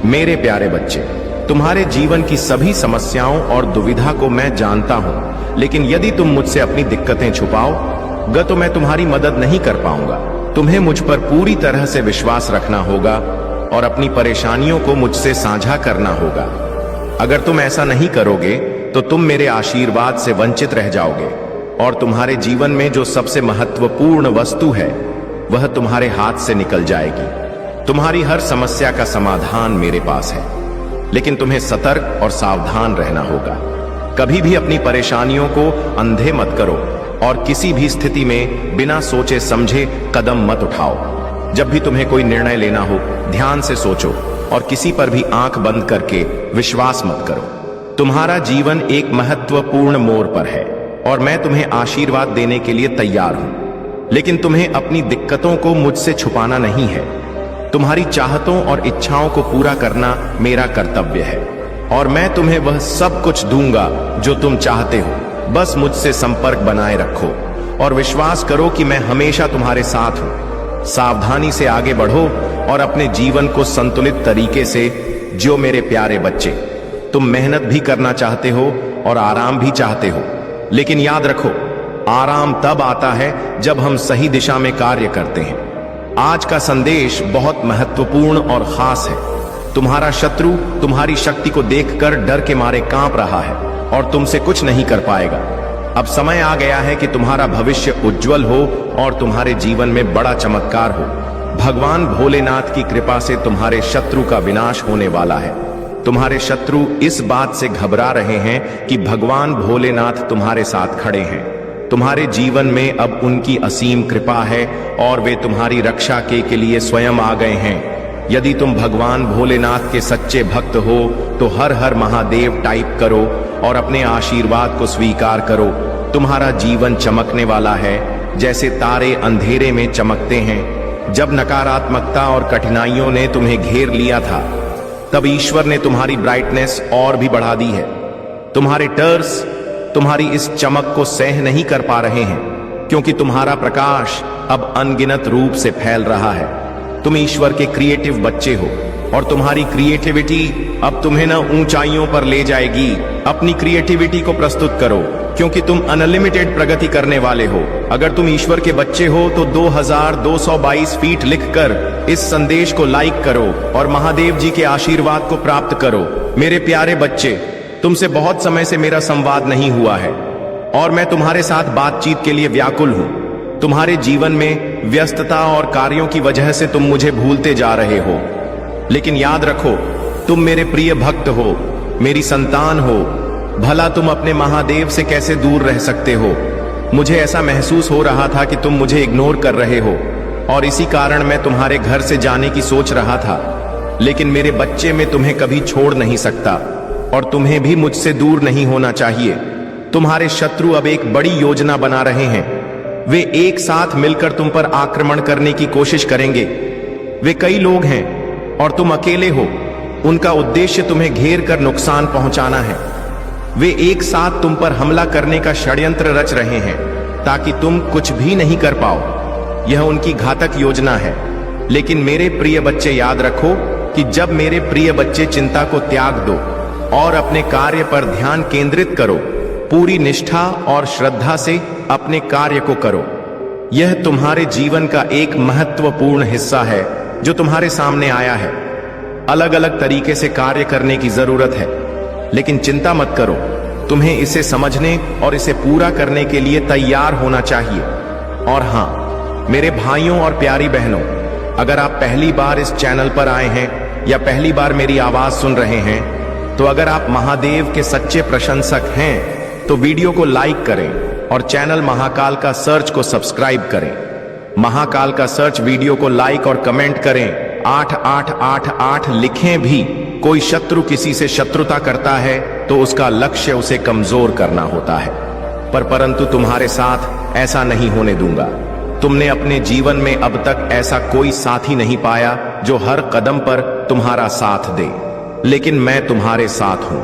मेरे प्यारे बच्चे, तुम्हारे जीवन की सभी समस्याओं और दुविधा को मैं जानता हूं, लेकिन यदि तुम मुझसे अपनी दिक्कतें छुपाओगे तो मैं तुम्हारी मदद नहीं कर पाऊंगा। तुम्हें मुझ पर पूरी तरह से विश्वास रखना होगा और अपनी परेशानियों को मुझसे साझा करना होगा। अगर तुम ऐसा नहीं करोगे तो तुम मेरे आशीर्वाद से वंचित रह जाओगे और तुम्हारे जीवन में जो सबसे महत्वपूर्ण वस्तु है वह तुम्हारे हाथ से निकल जाएगी। तुम्हारी हर समस्या का समाधान मेरे पास है, लेकिन तुम्हें सतर्क और सावधान रहना होगा। कभी भी अपनी परेशानियों को अंधे मत करो और किसी भी स्थिति में बिना सोचे समझे कदम मत उठाओ। जब भी तुम्हें कोई निर्णय लेना हो, ध्यान से सोचो और किसी पर भी आंख बंद करके विश्वास मत करो। तुम्हारा जीवन एक महत्वपूर्ण मोड़ पर है और मैं तुम्हें आशीर्वाद देने के लिए तैयार हूं, लेकिन तुम्हें अपनी दिक्कतों को मुझसे छुपाना नहीं है। तुम्हारी चाहतों और इच्छाओं को पूरा करना मेरा कर्तव्य है और मैं तुम्हें वह सब कुछ दूंगा जो तुम चाहते हो। बस मुझसे संपर्क बनाए रखो और विश्वास करो कि मैं हमेशा तुम्हारे साथ हूं। सावधानी से आगे बढ़ो और अपने जीवन को संतुलित तरीके से जियो मेरे प्यारे बच्चे। तुम मेहनत भी करना चाहते हो और आराम भी चाहते हो, लेकिन याद रखो, आराम तब आता है जब हम सही दिशा में कार्य करते हैं। आज का संदेश बहुत महत्वपूर्ण और खास है। तुम्हारा शत्रु तुम्हारी शक्ति को देखकर डर के मारे कांप रहा है और तुमसे कुछ नहीं कर पाएगा। अब समय आ गया है कि तुम्हारा भविष्य उज्जवल हो और तुम्हारे जीवन में बड़ा चमत्कार हो। भगवान भोलेनाथ की कृपा से तुम्हारे शत्रु का विनाश होने वाला है। तुम्हारे शत्रु इस बात से घबरा रहे हैं कि भगवान भोलेनाथ तुम्हारे साथ खड़े हैं। तुम्हारे जीवन में अब उनकी असीम कृपा है और वे तुम्हारी रक्षा के लिए स्वयं आ गए हैं। यदि तुम भगवान भोलेनाथ के सच्चे भक्त हो तो हर हर महादेव टाइप करो और अपने आशीर्वाद को स्वीकार करो। तुम्हारा जीवन चमकने वाला है जैसे तारे अंधेरे में चमकते हैं। जब नकारात्मकता और कठिनाइयों ने तुम्हें घेर लिया था, तब ईश्वर ने तुम्हारी ब्राइटनेस और भी बढ़ा दी है। तुम्हारे टर्स तुम्हारी इस चमक को सह नहीं कर पा रहे हैं, क्योंकि तुम्हारा प्रकाश अब अनगिनत रूप से फैल रहा है। तुम ईश्वर के क्रिएटिव बच्चे हो और तुम्हारी क्रिएटिविटी अब तुम्हें न ऊंचाइयों पर ले जाएगी। अपनी क्रिएटिविटी को प्रस्तुत करो, क्योंकि तुम अनलिमिटेड प्रगति करने वाले हो। अगर तुम ईश्वर के बच्चे हो तो 2222 फीट लिखकर इस संदेश को लाइक करो और महादेव जी के आशीर्वाद को प्राप्त करो। मेरे प्यारे बच्चे, तुमसे बहुत समय से मेरा संवाद नहीं हुआ है और मैं तुम्हारे साथ बातचीत के लिए व्याकुल हूं। तुम्हारे जीवन में व्यस्तता और कार्यों की वजह से तुम मुझे भूलते जा रहे हो, लेकिन याद रखो, तुम मेरे प्रिय भक्त हो, मेरी संतान हो। भला तुम अपने महादेव से कैसे दूर रह सकते हो? मुझे ऐसा महसूस हो रहा था कि तुम मुझे इग्नोर कर रहे हो और इसी कारण मैं तुम्हारे घर से जाने की सोच रहा था, लेकिन मेरे बच्चे, मैं तुम्हें कभी छोड़ नहीं सकता और तुम्हें भी मुझसे दूर नहीं होना चाहिए। तुम्हारे शत्रु अब एक बड़ी योजना बना रहे हैं। वे एक साथ मिलकर तुम पर आक्रमण करने की कोशिश करेंगे। वे कई लोग हैं और तुम अकेले हो। उनका उद्देश्य तुम्हें घेर कर नुकसान पहुंचाना है। वे एक साथ तुम पर हमला करने का षड्यंत्र रच रहे हैं ताकि तुम कुछ भी नहीं कर पाओ। यह उनकी घातक योजना है। लेकिन मेरे प्रिय बच्चे, याद रखो कि जब मेरे प्रिय बच्चे चिंता को त्याग दो और अपने कार्य पर ध्यान केंद्रित करो, पूरी निष्ठा और श्रद्धा से अपने कार्य को करो। यह तुम्हारे जीवन का एक महत्वपूर्ण हिस्सा है जो तुम्हारे सामने आया है। अलग अलग तरीके से कार्य करने की जरूरत है, लेकिन चिंता मत करो। तुम्हें इसे समझने और इसे पूरा करने के लिए तैयार होना चाहिए। और हां, मेरे भाइयों और प्यारी बहनों, अगर आप पहली बार इस चैनल पर आए हैं या पहली बार मेरी आवाज सुन रहे हैं, तो अगर आप महादेव के सच्चे प्रशंसक हैं तो वीडियो को लाइक करें और चैनल महाकाल का सर्च को सब्सक्राइब करें। महाकाल का सर्च वीडियो को लाइक और कमेंट करें। 8888 लिखें भी। कोई शत्रु किसी से शत्रुता करता है तो उसका लक्ष्य उसे कमजोर करना होता है, परंतु तुम्हारे साथ ऐसा नहीं होने दूंगा। तुमने अपने जीवन में अब तक ऐसा कोई साथी नहीं पाया जो हर कदम पर तुम्हारा साथ दे, लेकिन मैं तुम्हारे साथ हूं।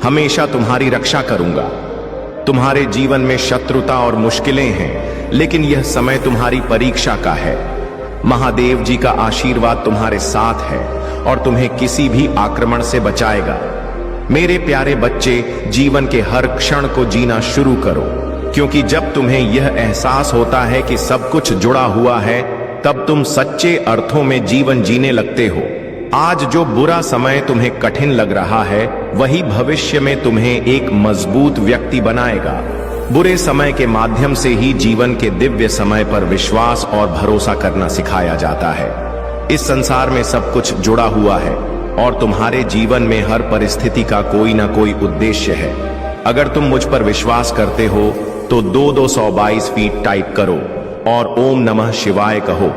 हमेशा तुम्हारी रक्षा करूंगा। तुम्हारे जीवन में शत्रुता और मुश्किलें हैं, लेकिन यह समय तुम्हारी परीक्षा का है। महादेव जी का आशीर्वाद तुम्हारे साथ है और तुम्हें किसी भी आक्रमण से बचाएगा। मेरे प्यारे बच्चे, जीवन के हर क्षण को जीना शुरू करो, क्योंकि जब तुम्हें यह एहसास होता है कि सब कुछ जुड़ा हुआ है, तब तुम सच्चे अर्थों में जीवन जीने लगते हो। आज जो बुरा समय तुम्हें कठिन लग रहा है, वही भविष्य में तुम्हें एक मजबूत व्यक्ति बनाएगा। बुरे समय के माध्यम से ही जीवन के दिव्य समय पर विश्वास और भरोसा करना सिखाया जाता है। इस संसार में सब कुछ जुड़ा हुआ है और तुम्हारे जीवन में हर परिस्थिति का कोई ना कोई उद्देश्य है। अगर तुम मुझ पर विश्वास करते हो तो 222 फीट टाइप करो और ओम नमः शिवाय कहो।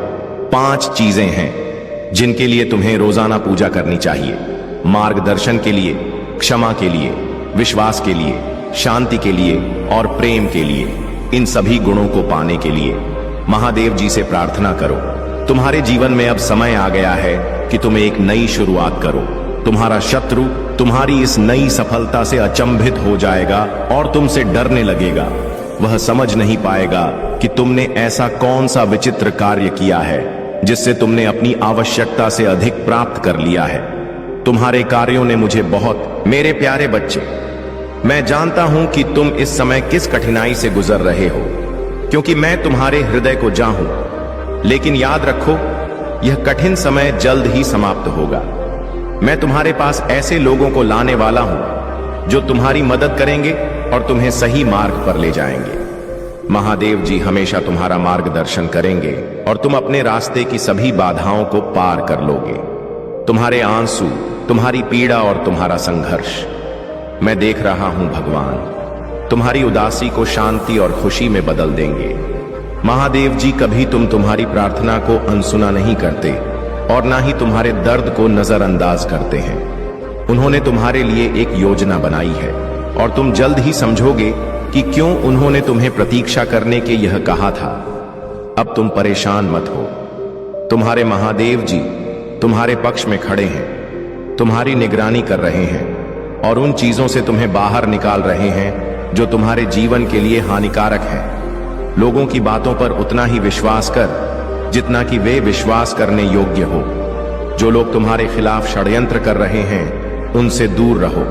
5 चीजें हैं जिनके लिए तुम्हें रोजाना पूजा करनी चाहिए: मार्गदर्शन के लिए, क्षमा के लिए, विश्वास के लिए, शांति के लिए और प्रेम के लिए। इन सभी गुणों को पाने के लिए महादेव जी से प्रार्थना करो। तुम्हारे जीवन में अब समय आ गया है कि तुम एक नई शुरुआत करो। तुम्हारा शत्रु तुम्हारी इस नई सफलता से अचंभित हो जाएगा और तुमसे डरने लगेगा। वह समझ नहीं पाएगा कि तुमने ऐसा कौन सा विचित्र कार्य किया है जिससे तुमने अपनी आवश्यकता से अधिक प्राप्त कर लिया है। तुम्हारे कार्यों ने मुझे बहुत, मेरे प्यारे बच्चे, मैं जानता हूं कि तुम इस समय किस कठिनाई से गुजर रहे हो, क्योंकि मैं तुम्हारे हृदय को जानूं। लेकिन याद रखो, यह कठिन समय जल्द ही समाप्त होगा। मैं तुम्हारे पास ऐसे लोगों को लाने वाला हूं जो तुम्हारी मदद करेंगे और तुम्हें सही मार्ग पर ले जाएंगे। महादेव जी हमेशा तुम्हारा मार्गदर्शन करेंगे और तुम अपने रास्ते की सभी बाधाओं को पार कर लोगे। तुम्हारे आंसू, तुम्हारी पीड़ा और तुम्हारा संघर्ष मैं देख रहा हूं भगवान। तुम्हारी उदासी को शांति और खुशी में बदल देंगे। महादेव जी कभी तुम्हारी प्रार्थना को अनसुना नहीं करते और ना ही तुम्हारे दर्द को नजरअंदाज करते हैं। उन्होंने तुम्हारे लिए एक योजना बनाई है और तुम जल्द ही समझोगे कि क्यों उन्होंने तुम्हें प्रतीक्षा करने के यह कहा था। अब तुम परेशान मत हो। तुम्हारे महादेव जी तुम्हारे पक्ष में खड़े हैं, तुम्हारी निगरानी कर रहे हैं और उन चीजों से तुम्हें बाहर निकाल रहे हैं जो तुम्हारे जीवन के लिए हानिकारक हैं। लोगों की बातों पर उतना ही विश्वास कर जितना कि वे विश्वास करने योग्य हो। जो लोग तुम्हारे खिलाफ षड्यंत्र कर रहे हैं, उनसे दूर रहो,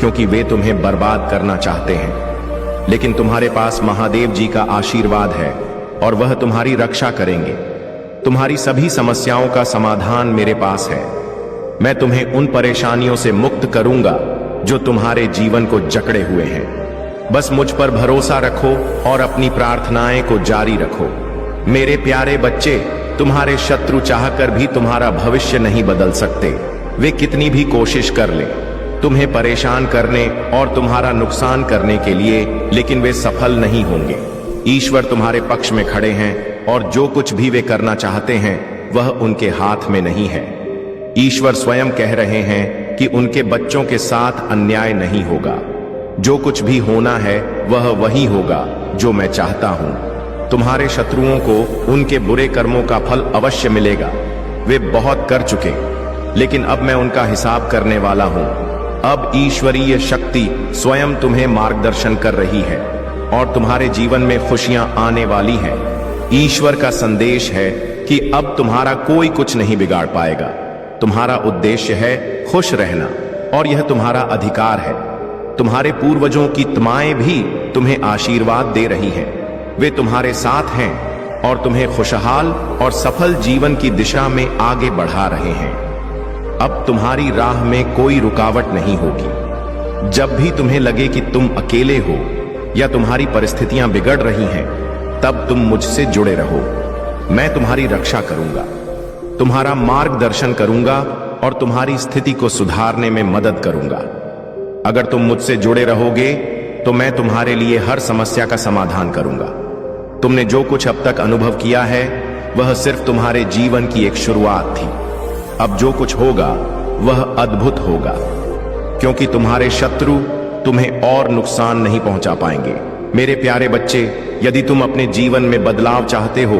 क्योंकि वे तुम्हें बर्बाद करना चाहते हैं। लेकिन तुम्हारे पास महादेव जी का आशीर्वाद है और वह तुम्हारी रक्षा करेंगे। तुम्हारी सभी समस्याओं का समाधान मेरे पास है। मैं तुम्हें उन परेशानियों से मुक्त करूंगा जो तुम्हारे जीवन को जकड़े हुए हैं। बस मुझ पर भरोसा रखो और अपनी प्रार्थनाएं को जारी रखो। मेरे प्यारे बच्चे, तुम्हारे शत्रु चाहकर भी तुम्हारा भविष्य नहीं बदल सकते। वे कितनी भी कोशिश कर लें तुम्हें परेशान करने और तुम्हारा नुकसान करने के लिए, लेकिन वे सफल नहीं होंगे। ईश्वर तुम्हारे पक्ष में खड़े हैं और जो कुछ भी वे करना चाहते हैं वह उनके हाथ में नहीं है। ईश्वर स्वयं कह रहे हैं कि उनके बच्चों के साथ अन्याय नहीं होगा। जो कुछ भी होना है वह वही होगा जो मैं चाहता हूं। तुम्हारे शत्रुओं को उनके बुरे कर्मों का फल अवश्य मिलेगा। वे बहुत कर चुके, लेकिन अब मैं उनका हिसाब करने वाला हूं। अब ईश्वरीय शक्ति स्वयं तुम्हें मार्गदर्शन कर रही है और तुम्हारे जीवन में खुशियां आने वाली हैं। ईश्वर का संदेश है कि अब तुम्हारा कोई कुछ नहीं बिगाड़ पाएगा। तुम्हारा उद्देश्य है खुश रहना और यह तुम्हारा अधिकार है। तुम्हारे पूर्वजों की तमाएं भी तुम्हें आशीर्वाद दे रही हैं। वे तुम्हारे साथ हैं और तुम्हें खुशहाल और सफल जीवन की दिशा में आगे बढ़ा रहे हैं। अब तुम्हारी राह में कोई रुकावट नहीं होगी। जब भी तुम्हें लगे कि तुम अकेले हो या तुम्हारी परिस्थितियां बिगड़ रही हैं, तब तुम मुझसे जुड़े रहो। मैं तुम्हारी रक्षा करूंगा, तुम्हारा मार्गदर्शन करूंगा और तुम्हारी स्थिति को सुधारने में मदद करूंगा। अगर तुम मुझसे जुड़े रहोगे तो मैं तुम्हारे लिए हर समस्या का समाधान करूंगा। तुमने जो कुछ अब तक अनुभव किया है वह सिर्फ तुम्हारे जीवन की एक शुरुआत थी। अब जो कुछ होगा वह अद्भुत होगा, क्योंकि तुम्हारे शत्रु तुम्हें और नुकसान नहीं पहुंचा पाएंगे। मेरे प्यारे बच्चे, यदि तुम अपने जीवन में बदलाव चाहते हो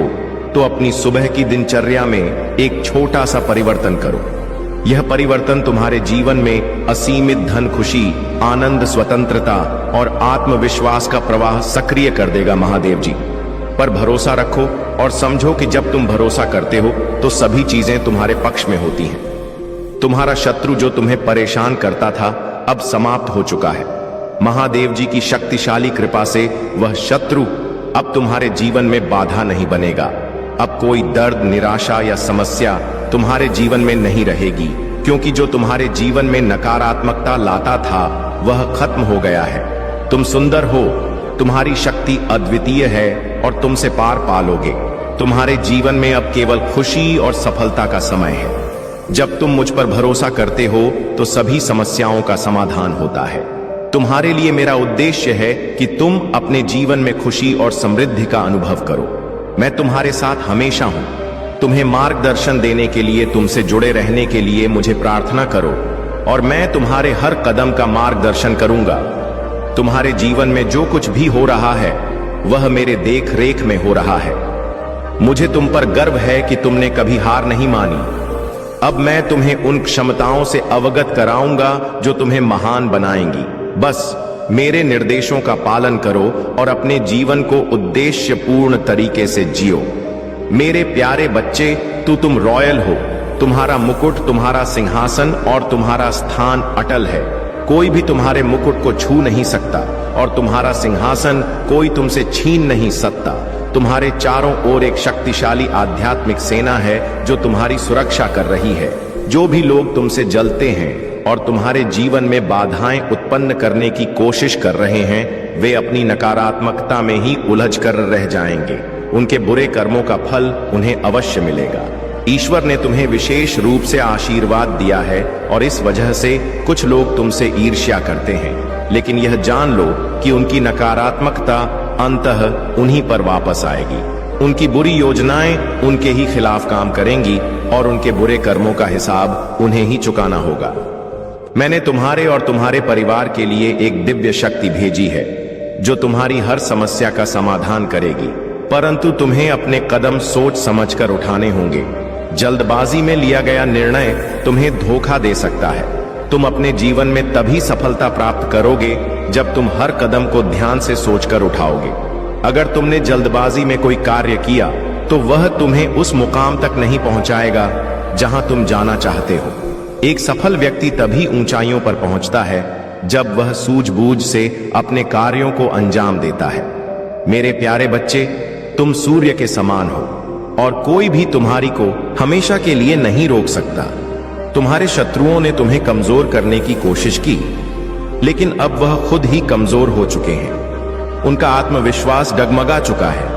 तो अपनी सुबह की दिनचर्या में एक छोटा सा परिवर्तन करो। यह परिवर्तन तुम्हारे जीवन में असीमित धन, खुशी, आनंद, स्वतंत्रता और आत्मविश्वास का प्रवाह सक्रिय कर देगा। महादेव जी पर भरोसा रखो और समझो कि जब तुम भरोसा करते हो तो सभी चीजें तुम्हारे पक्ष में होती हैं। तुम्हारा शत्रु जो तुम्हें परेशान करता था अब समाप्त हो चुका है। महादेव जी की शक्तिशाली कृपा से वह शत्रु अब तुम्हारे जीवन में बाधा नहीं बनेगा। अब कोई दर्द, निराशा या समस्या तुम्हारे जीवन में नहीं रहेगी, क्योंकि जो तुम्हारे जीवन में नकारात्मकता लाता था वह खत्म हो गया है। तुम सुंदर हो, तुम्हारी शक्ति अद्वितीय है और तुमसे पार पालोगे। तुम्हारे जीवन में अब केवल खुशी और सफलता का समय है। जब तुम मुझ पर भरोसा करते हो तो सभी समस्याओं का समाधान होता है। तुम्हारे लिए मेरा उद्देश्य है कि तुम अपने जीवन में खुशी और समृद्धि का अनुभव करो। मैं तुम्हारे साथ हमेशा हूं। तुम्हें मार्गदर्शन देने के लिए, तुमसे जुड़े रहने के लिए मुझे प्रार्थना करो और मैं तुम्हारे हर कदम का मार्गदर्शन करूंगा। तुम्हारे जीवन में जो कुछ भी हो रहा है वह मेरे देख रेख में हो रहा है। मुझे तुम पर गर्व है कि तुमने कभी हार नहीं मानी। अब मैं तुम्हें उन क्षमताओं से अवगत कराऊंगा जो तुम्हें महान बनाएंगी। बस मेरे निर्देशों का पालन करो और अपने जीवन को उद्देश्यपूर्ण तरीके से जियो। मेरे प्यारे बच्चे, तुम रॉयल हो। तुम्हारा मुकुट, तुम्हारा सिंहासन और तुम्हारा स्थान अटल है। कोई भी तुम्हारे मुकुट को छू नहीं सकता और तुम्हारा सिंहासन कोई तुमसे छीन नहीं सकता। तुम्हारे चारों ओर एक शक्तिशाली आध्यात्मिक सेना है जो तुम्हारी सुरक्षा कर रही है। जो भी लोग तुमसे जलते हैं और तुम्हारे जीवन में बाधाएं उत्पन्न करने की कोशिश कर रहे हैं, वे अपनी नकारात्मकता में ही उलझ कर रह जाएंगे। उनके बुरे कर्मों का फल उन्हें अवश्य मिलेगा। ईश्वर ने तुम्हें विशेष रूप से आशीर्वाद दिया है और इस वजह से कुछ लोग तुमसे ईर्ष्या करते हैं, लेकिन यह जान लो कि उनकी नकारात्मकता अंततः उन्हीं पर वापस आएगी। उनकी बुरी योजनाएं उनके ही खिलाफ काम करेंगी और उनके बुरे कर्मों का हिसाब उन्हें ही चुकाना होगा। मैंने तुम्हारे और तुम्हारे परिवार के लिए एक दिव्य शक्ति भेजी है जो तुम्हारी हर समस्या का समाधान करेगी, परंतु तुम्हें अपने कदम सोच समझकर उठाने होंगे। जल्दबाजी में लिया गया निर्णय तुम्हें धोखा दे सकता है। तुम अपने जीवन में तभी सफलता प्राप्त करोगे जब तुम हर कदम को ध्यान से सोचकर उठाओगे। अगर तुमने जल्दबाजी में कोई कार्य किया तो वह तुम्हें उस मुकाम तक नहीं पहुंचाएगा जहां तुम जाना चाहते हो। एक सफल व्यक्ति तभी ऊंचाइयों पर पहुंचता है जब वह सूझबूझ से अपने कार्यों को अंजाम देता है। मेरे प्यारे बच्चे, तुम सूर्य के समान हो और कोई भी तुम्हारी को हमेशा के लिए नहीं रोक सकता। तुम्हारे शत्रुओं ने तुम्हें कमजोर करने की कोशिश की, लेकिन अब वह खुद ही कमजोर हो चुके हैं। उनका आत्मविश्वास डगमगा चुका है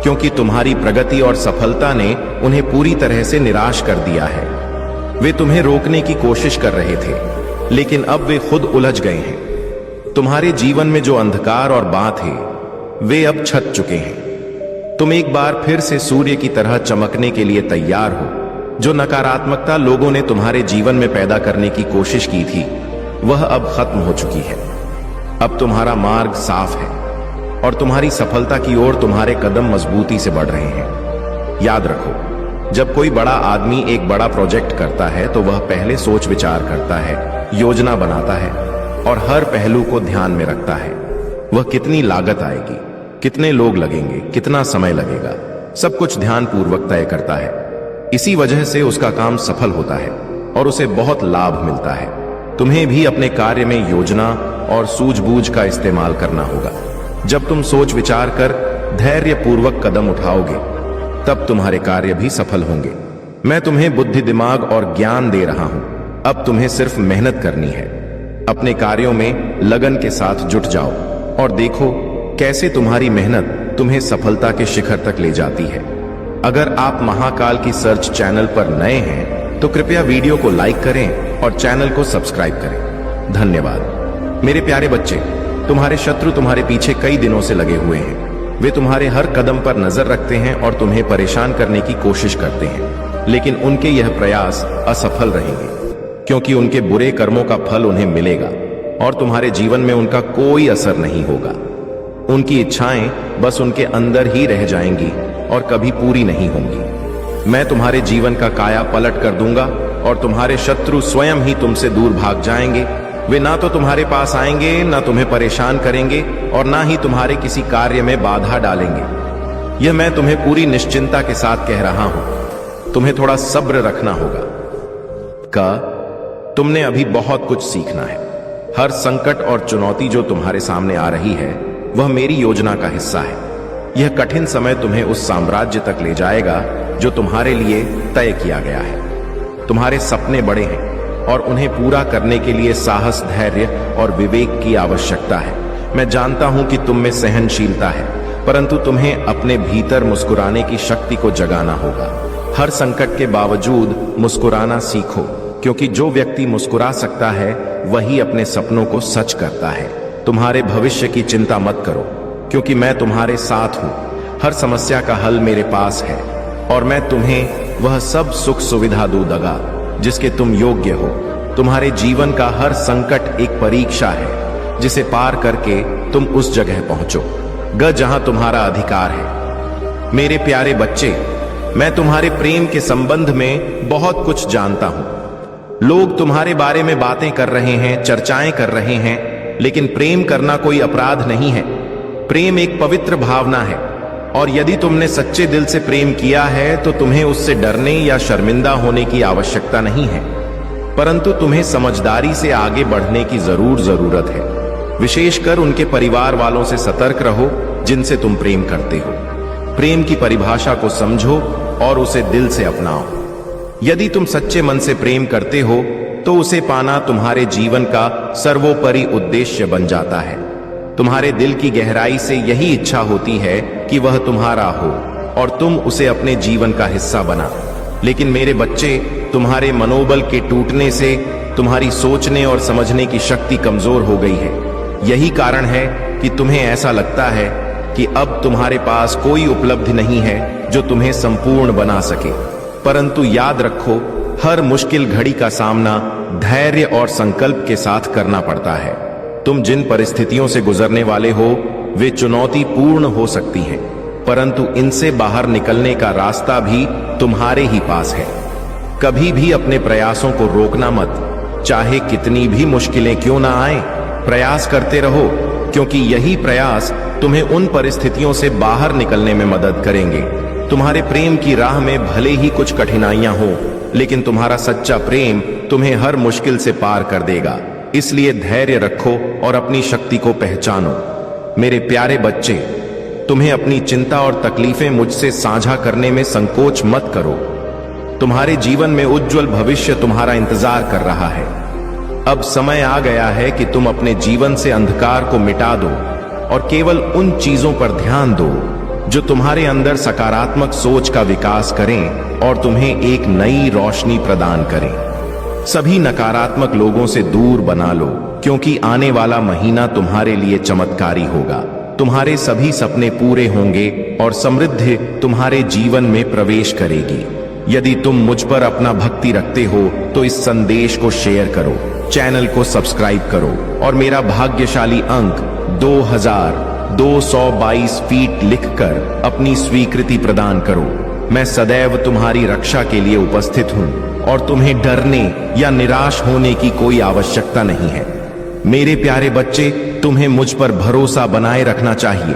क्योंकि तुम्हारी प्रगति और सफलता ने उन्हें पूरी तरह से निराश कर दिया है। वे तुम्हें रोकने की कोशिश कर रहे थे, लेकिन अब वे खुद उलझ गए हैं। तुम्हारे जीवन में जो अंधकार और बात है वे अब छट चुके हैं। तुम एक बार फिर से सूर्य की तरह चमकने के लिए तैयार हो। जो नकारात्मकता लोगों ने तुम्हारे जीवन में पैदा करने की कोशिश की थी वह अब खत्म हो चुकी है। अब तुम्हारा मार्ग साफ है और तुम्हारी सफलता की ओर तुम्हारे कदम मजबूती से बढ़ रहे हैं। याद रखो, जब कोई बड़ा आदमी एक बड़ा प्रोजेक्ट करता है तो वह पहले सोच विचार करता है, योजना बनाता है और हर पहलू को ध्यान में रखता है। वह कितनी लागत आएगी, कितने लोग लगेंगे, कितना समय लगेगा, सब कुछ ध्यान पूर्वक तय करता है। इसी वजह से उसका काम सफल होता है और उसे बहुत लाभ मिलता है। तुम्हें भी अपने कार्य में योजना और सूझबूझ का इस्तेमाल करना होगा। जब तुम सोच विचार कर धैर्य पूर्वक कदम उठाओगे तब तुम्हारे कार्य भी सफल होंगे। मैं तुम्हें बुद्धि, दिमाग और ज्ञान दे रहा हूं। अब तुम्हें सिर्फ मेहनत करनी है। अपने कार्यों में लगन के साथ जुट जाओ और देखो कैसे तुम्हारी मेहनत तुम्हें सफलता के शिखर तक ले जाती है। अगर आप महाकाल की सर्च चैनल पर नए हैं तो कृपया वीडियो को लाइक करें और चैनल को सब्सक्राइब करें। धन्यवाद। मेरे प्यारे बच्चे, तुम्हारे शत्रु तुम्हारे पीछे कई दिनों से लगे हुए हैं। वे तुम्हारे हर कदम पर नजर रखते हैं और तुम्हें परेशान करने की कोशिश करते हैं, लेकिन उनके यह प्रयास असफल रहेंगे क्योंकि उनके बुरे कर्मों का फल उन्हें मिलेगा और तुम्हारे जीवन में उनका कोई असर नहीं होगा। उनकी इच्छाएं बस उनके अंदर ही रह जाएंगी और कभी पूरी नहीं होंगी। मैं तुम्हारे जीवन का काया पलट कर दूंगा और तुम्हारे शत्रु स्वयं ही तुमसे दूर भाग जाएंगे। वे ना तो तुम्हारे पास आएंगे, ना तुम्हें परेशान करेंगे और ना ही तुम्हारे किसी कार्य में बाधा डालेंगे। यह मैं तुम्हें पूरी निश्चिंता के साथ कह रहा हूं। तुम्हें थोड़ा सब्र रखना होगा। तुमने अभी बहुत कुछ सीखना है। हर संकट और चुनौती जो तुम्हारे सामने आ रही है वह मेरी योजना का हिस्सा है। यह कठिन समय तुम्हें उस साम्राज्य तक ले जाएगा जो तुम्हारे लिए तय किया गया है। तुम्हारे सपने बड़े हैं और उन्हें पूरा करने के लिए साहस, धैर्य और विवेक की आवश्यकता है। मैं जानता हूं कि तुम में सहनशीलता है, परंतु तुम्हें अपने भीतर मुस्कुराने की शक्ति को जगाना होगा। हर संकट के बावजूद मुस्कुराना सीखो, क्योंकि जो व्यक्ति मुस्कुरा सकता है वही अपने सपनों को सच करता है। तुम्हारे भविष्य की चिंता मत करो, क्योंकि मैं तुम्हारे साथ हूं। हर समस्या का हल मेरे पास है और मैं तुम्हें वह सब सुख सुविधा दूंगा जिसके तुम योग्य हो। तुम्हारे जीवन का हर संकट एक परीक्षा है जिसे पार करके तुम उस जगह पहुंचो जहां तुम्हारा अधिकार है। मेरे प्यारे बच्चे, मैं तुम्हारे प्रेम के संबंध में बहुत कुछ जानता हूं। लोग तुम्हारे बारे में बातें कर रहे हैं, चर्चाएं कर रहे हैं, लेकिन प्रेम करना कोई अपराध नहीं है। प्रेम एक पवित्र भावना है और यदि तुमने सच्चे दिल से प्रेम किया है तो तुम्हें उससे डरने या शर्मिंदा होने की आवश्यकता नहीं है, परंतु तुम्हें समझदारी से आगे बढ़ने की जरूरत है। विशेषकर उनके परिवार वालों से सतर्क रहो जिनसे तुम प्रेम करते हो। प्रेम की परिभाषा को समझो और उसे दिल से अपनाओ। यदि तुम सच्चे मन से प्रेम करते हो तो उसे पाना तुम्हारे जीवन का सर्वोपरि उद्देश्य बन जाता है। तुम्हारे दिल की गहराई से यही इच्छा होती है कि वह तुम्हारा हो और तुम उसे अपने जीवन का हिस्सा बना। लेकिन मेरे बच्चे, तुम्हारे मनोबल के टूटने से तुम्हारी सोचने और समझने की शक्ति कमजोर हो गई है। यही कारण है कि तुम्हें ऐसा लगता है कि अब तुम्हारे पास कोई उपलब्धि नहीं है जो तुम्हें संपूर्ण बना सके। परंतु याद रखो, हर मुश्किल घड़ी का सामना धैर्य और संकल्प के साथ करना पड़ता है। तुम जिन परिस्थितियों से गुजरने वाले हो वे चुनौतीपूर्ण हो सकती हैं, परंतु इनसे बाहर निकलने का रास्ता भी तुम्हारे ही पास है। कभी भी अपने प्रयासों को रोकना मत, चाहे कितनी भी मुश्किलें क्यों ना आए। प्रयास करते रहो, क्योंकि यही प्रयास तुम्हें उन परिस्थितियों से बाहर निकलने में मदद करेंगे। तुम्हारे प्रेम की राह में भले ही कुछ कठिनाइयां हो, लेकिन तुम्हारा सच्चा प्रेम तुम्हें हर मुश्किल से पार कर देगा। इसलिए धैर्य रखो और अपनी शक्ति को पहचानो। मेरे प्यारे बच्चे, तुम्हें अपनी चिंता और तकलीफें मुझसे साझा करने में संकोच मत करो। तुम्हारे जीवन में उज्जवल भविष्य तुम्हारा इंतजार कर रहा है। अब समय आ गया है कि तुम अपने जीवन से अंधकार को मिटा दो और केवल उन चीजों पर ध्यान दो जो तुम्हारे अंदर सकारात्मक सोच का विकास करें और तुम्हें एक नई रोशनी प्रदान करें। सभी नकारात्मक लोगों से दूर बना लो, क्योंकि आने वाला महीना तुम्हारे लिए चमत्कारी होगा। तुम्हारे सभी सपने पूरे होंगे और समृद्धि तुम्हारे जीवन में प्रवेश करेगी। यदि तुम मुझ पर अपना भक्ति रखते हो तो इस संदेश को शेयर करो, चैनल को सब्सक्राइब करो और मेरा भाग्यशाली अंक 2222 फीट लिखकर अपनी स्वीकृति प्रदान करो। मैं सदैव तुम्हारी रक्षा के लिए उपस्थित हूं और तुम्हें डरने या निराश होने की कोई आवश्यकता नहीं है। मेरे प्यारे बच्चे, तुम्हें मुझ पर भरोसा बनाए रखना चाहिए।